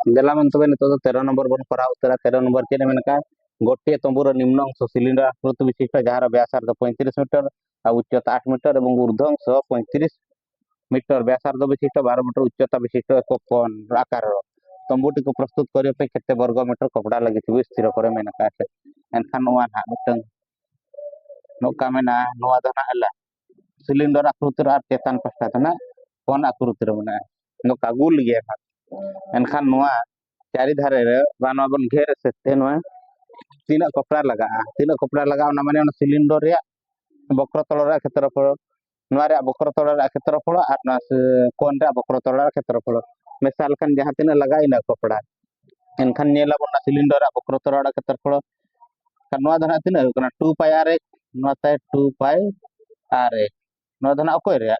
देला मन तबे नितो 13 नंबर बन करा उतरा 13 नंबर चेने मेनका गोटे तंबुर निम्न अंश सिलिंडर आकृति विशिष्ट जार व्यासार्ध 35 मीटर आ उच्चता 8 मीटर और ऊर्ध्व अंश 35 मीटर व्यासार्ध विशिष्ट 12 मीटर उच्चता विशिष्ट एक कोन आकार तंबुटी को प्रस्तुत करने पे केते वर्ग मीटर कपड़ा लगी स्थिर करे मेनका एनखान नोआ ना मिटन नोका मेना नोआ दना हला सिलिंडर आकृति आर चेतन पस्टा तना कोन आकृति मना नोका गुल गया एनखान नोआ चारि धारे रे बानवा बन घेर से नोआ तीना कपड़ा लगा ना माने सिलिंडर रे बक्र तल रे क्षेत्रफल नोआ रे बक्र तल रे क्षेत्रफल आर ना कोन रे बक्र तल रे क्षेत्रफल मेसाल खान जहां तीना लगा इना कपड़ा एनखान नेला बना सिलिंडर रे बक्र तल रे क्षेत्रफल kan noa dana tina kana 2 pi r noa tai 2 pi r noa dana okoy rea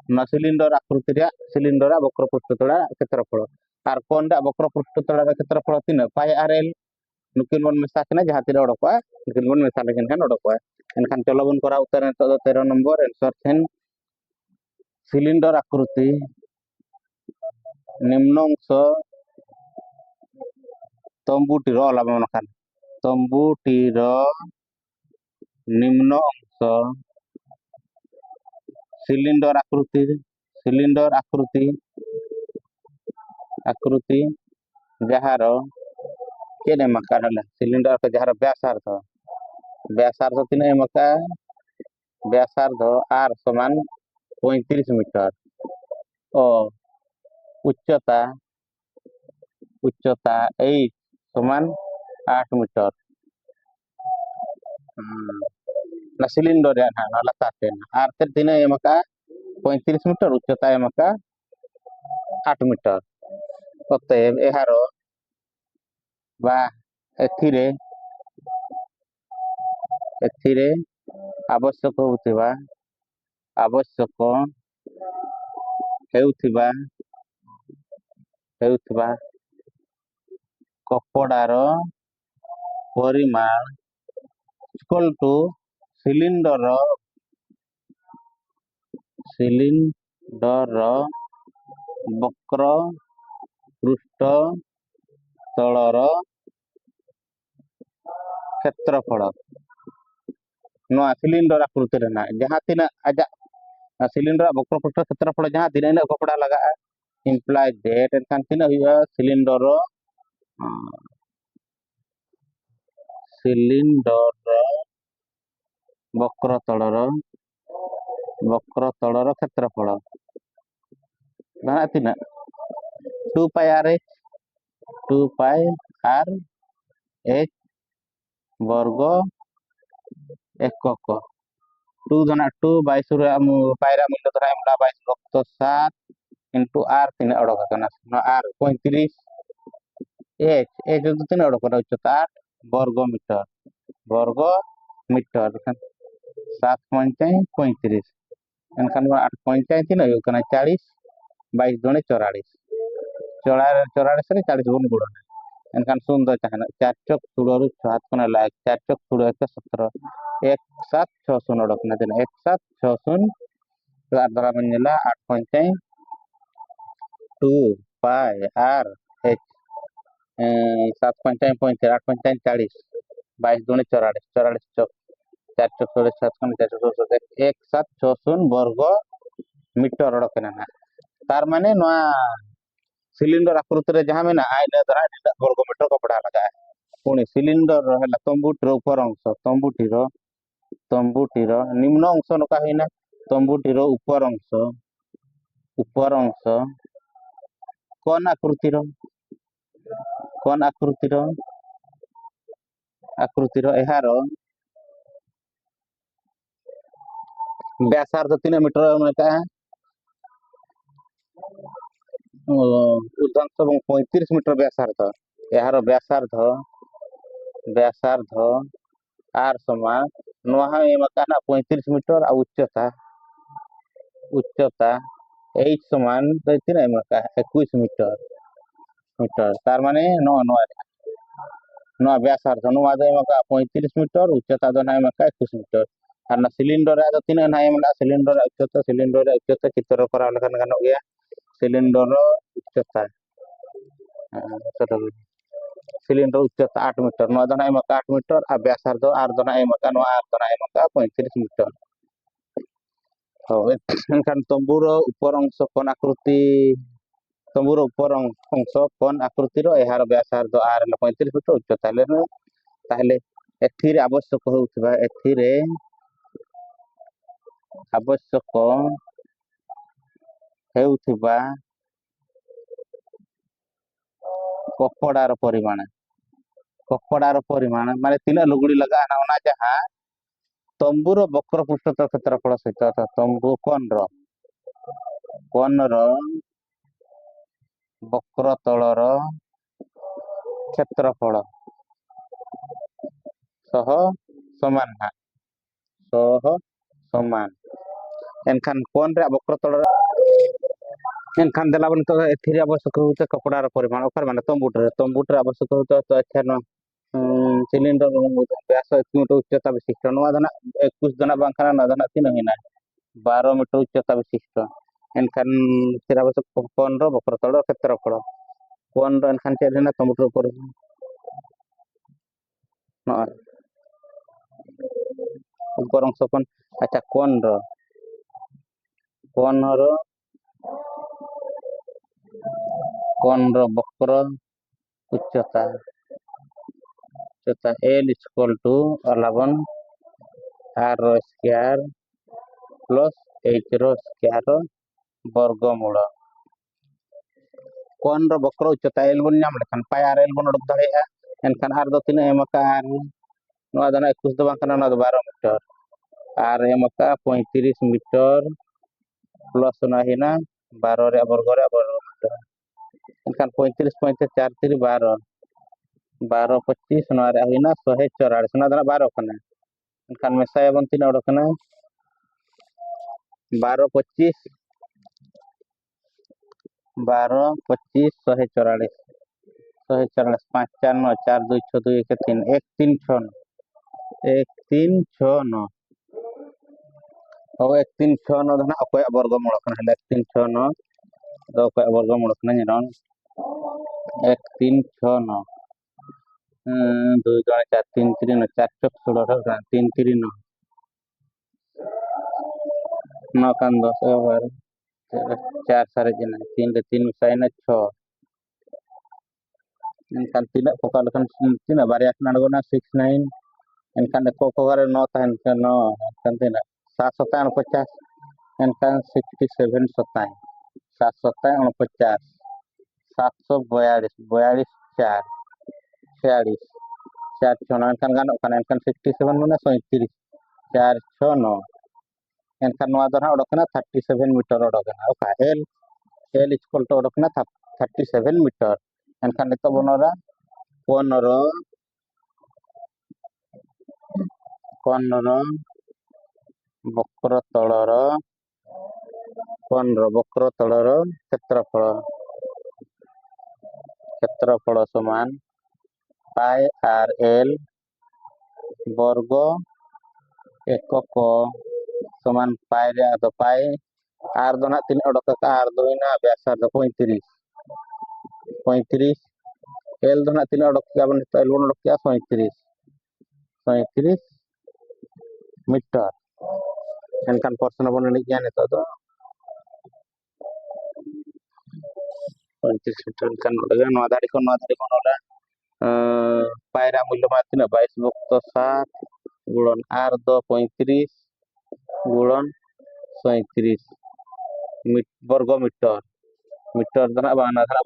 noa silinder akruti rea silinder bokro pustutula क्षेत्रफल ar kon da bokro pustutula क्षेत्रफल tina pi rl nukin bon mesa kena jaha tira odokwa nukin bon mesa legen kan odokwa enkan cholo bon kora utar to 13 nomor answer then silinder akruti निम्न अंश तंबुटी रो लाबा मनखान तंबुटीर निम्न अंश cylinder आकृति जहार केने मका सिलिंडर के जहार व्यासार्ध तीन मका व्यासार्ध आर समान 35 मीटर और उच्चता एच समान 8 मीटर ना सिलिंडर या ना लताते आर ते तीन मका 35 मीटर उच्चता मका 8 मीटर अतएव एहार बा एथिरे आवश्यक हेउथिबा कपड़ार परिमाण इक्वल टू सिलिंडर वक्र पृष्ठ तलर क्षेत्रफल नोआ सिलिंडर आकृति ना जहां तीन आजा सिलिंडर वक्र पृष्ठ क्षेत्रफल जहां तीन कपड़ा लगा इम्प्लाय दैट एनखान तीन सिलिंडर वक्र तलर क्षेत्रफल जहां तीन 2 pi r h वर्ग एकक 2 धना 2 22 रे पायरा मूल्य धरा एमला 22 रक्त 7 इनटू r तीन अड़क कना r 35 h जो तीन अड़क कना उच्चता 8 वर्ग मीटर 7 35 35 एनखान 8 35 तीन हो कना 40 22 दुणे 44 44 रे 40 गुण गुण एनखान सुंदर चाहना 4 चक सुड़ो 7 कोना लायक 4 चक सुड़ो 117 1760 अड़क ना देना 1760 तो आदरा मनला 8.5 2 पाई r h 7.5 8.5 40 22 दुणे 44 44 चक 4 चक सुड़ो 7 कोना 1760 वर्ग मीटर अड़क ना तार माने नोआ सिलिंडर आकृति रे जहां में ना आइने धरा वर्ग मीटर कपड़ा लगा है पुणी सिलिंडर हला तंबुटीर ऊपर अंश तंबुटीर निम्न अंश नका होइना तंबुटीर ऊपर अंश कोन आकृतिर एहार व्यासार्ध 3 मीटर का उर्ध्वांश 35 मीटर व्यासार्ध यार व्यासार्ध आर समान नोहा मकाना 35 मीटर आ उच्चता एच समान तीन मका 21 मीटर तार माने नोआ व्यासार्ध नोआ मका 35 मीटर उच्चता दना मका 21 मीटर और सिलिंडर तीन सिलिंडर उच्चता चित्र करा गया सिलिंडर उच्चता सिलिंडर उच्चता 8 मीटर नवा दना एम 8 मीटर आ व्यासार्ध आर दना एम नवा आर दना एम 35 मीटर तो एनखान तंबूर ऊपर अंश कोन आकृति तंबूर ऊपर अंश कोन आकृतिर एहार व्यासार्ध आर 35 मीटर उच्चता ले ताहले एथिरे आवश्यक होउथबा एथिरे आवश्यक हेउथबा कपड़ार परिमाण माने तीना लुगड़ी लगा ना ओना जहां तंबूर वक्र पृष्ठतल क्षेत्रफल सहित तंबू कोन रो वक्र तलर क्षेत्रफल सह समान ना सह समान एनखान कोन रे वक्र तलर एनखान देलाबन तो एथिरे आवश्यक होते कपड़ार परिमाण ओकर माने तंबूटर आवश्यक होते तो एथन सिलिंडर व्यास 1 मीटर उच्चता विशिष्ट नवा दना 21 दना बांखाना ना दना 3 हिना 12 मीटर उच्चता विशिष्ट एनखान एथिरे आवश्यक कोन रो वक्र तलर क्षेत्रफल कोन रो एनखान चेना तंबूटर ऊपर ऊपर अंश कोन अच्छा कोन रो वक्र उच्चता L equal to 11 R रो स्क्वायर प्लस H रो स्क्वायर वर्गमूल कोन रो वक्र उच्चता L बन नाम लेखान पाई R L बन उडक दाड़ेया एनखान R दो 3 एम का R नवा दना 21 दो बांखाना ना 12 मीटर R एम का 35 मीटर प्लस ना हिना 12 रे वर्ग मीटर एनखान 35 35 4 3 12 12 25 ना रे हिना 144 ना दना 12 कने एनखान मेसाया बन 3 उडकना 12 25 144 144 5 4 9 4 2 6 2 1 3 1 3 6 1 3 6 9 अब 1 3 6 9 धना अकोय वर्गमूल कना 1 3 6 9 दो अकोय वर्गमूल कना निरन 1 3 6 9 2 2 4 3 3 9 4 चक 16 3 3 9 9 कान 10 ओवर 4 सारे जन 3 रे 3 साइन 6 एनखान तीना पोका लखन तीना बारिया कना अडगोना 6 9 एनखान को कोगारे 9 ताहन 9 एनखान तीना 7 7 49 एनखान 67 27 7 7 49 742 42 4 46 4 6 9 एनखान गानो खाना एनखान 67 माने 37 4 6 9 एनखान नवा दना उडकना 37 मीटर उडकना ओका L इक्वल टू उडकना 37 मीटर एनखान नितो बनरा कोन रो वक्र तलर क्षेत्रफल समान पाई आर एल वर्ग एकक समान पाई रे आदो पाई आर दो ना 3 उडक का आर दो ना व्यासार्ध 35 एल दो ना 3 उडक का बन तो एल उडक का 35 मीटर एनखान प्रश्न बन नि ज्ञान तो 35 मीटर एनखान उडगा नवा दाड़ी बनला पायरा मूल्य मात्र 22 मुक्त 7 गुणन आर दो 35 गुणन 37 वर्ग मीटर मीटर दना बाना दना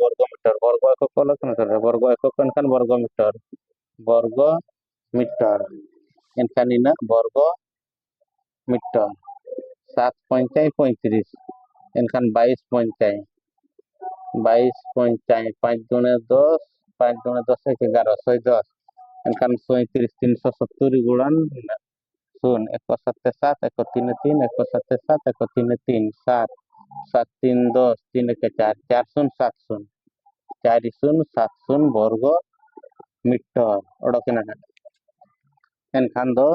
वर्ग एकक लखन वर्ग एकक एनखान वर्ग मीटर एनखान इना वर्ग मीटर 7 पंचाई 35 एनखान 22 पंचाई 5 दुने 10 5 दुने 10 11 110 एनखान 37 370 गुणन 0 1 7 7 1 3 3 1 7 7 1 3 3 7 7 3 10 3 1 4 4 0 7 0 4 0 7 0 वर्ग मीटर उडकना एनखान दो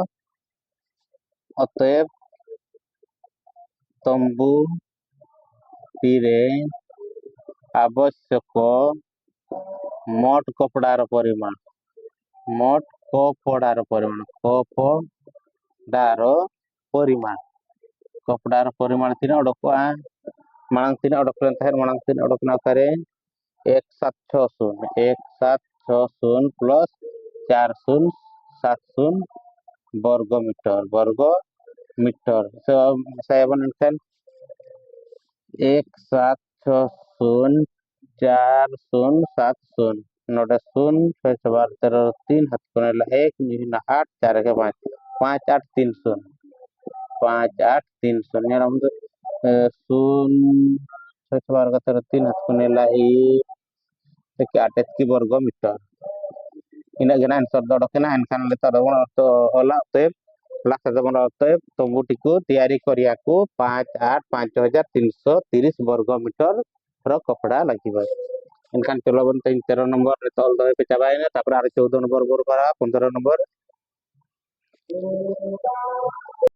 अतएव तंबू तीरे आवश्यक मोट कपड़ार परिमाण मोट कपड़ार परिमाण कपड़ार परिमाण कपड़ार परिमाण तीन अडक मांग तीन अडक मांग तीन अडक नाकारे 1760 प्लस 4070 वर्ग मीटर से 17604070 नोटे शून्य 6 12 13 3 1 8 4 के 5 5 8 3 शून्य 5 8 3 शून्य शून्य 6 12 13 3 एक 8 की वर्ग मीटर इन आंसर दड़कना एनखान तो होला ते लाख जमन ते तंबुटी को तैयारी करिया को 5 8 5330 वर्ग मीटर रो कपड़ा लागिबो इनखान चलो बन 13 नंबर रे तल दे पे चाबाइना तापर 14 नंबर बोर करा 15 नंबर